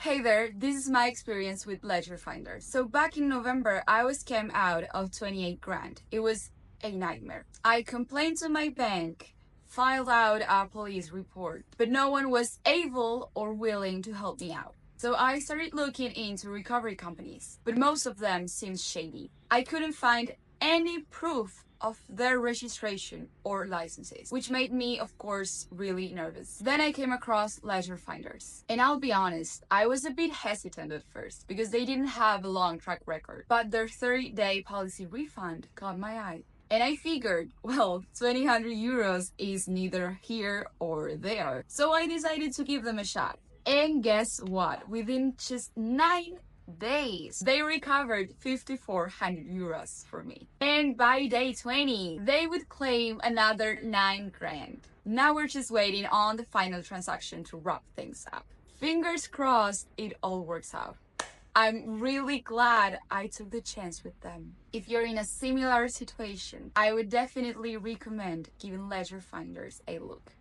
Hey there, this is my experience with Ledger Finder. So back in November, I was scammed out of 28 grand. It was a nightmare. I complained to my bank, filed out a police report, but no one was able or willing to help me out. So I started looking into recovery companies, but most of them seemed shady. I couldn't find any proof of their registration or licenses, which made me, of course, really nervous. Then I came across Ledger Finders. And I'll be honest, I was a bit hesitant at first because they didn't have a long track record, but their 30-day policy refund caught my eye. And I figured, well, 200 euros is neither here or there. So I decided to give them a shot. And guess what? Within just 9 days, they recovered 5,400 euros for me. And by day 20, they would claim another 9 grand. Now we're just waiting on the final transaction to wrap things up. Fingers crossed it all works out. I'm really glad I took the chance with them. If you're in a similar situation, I would definitely recommend giving Ledger Finders a look.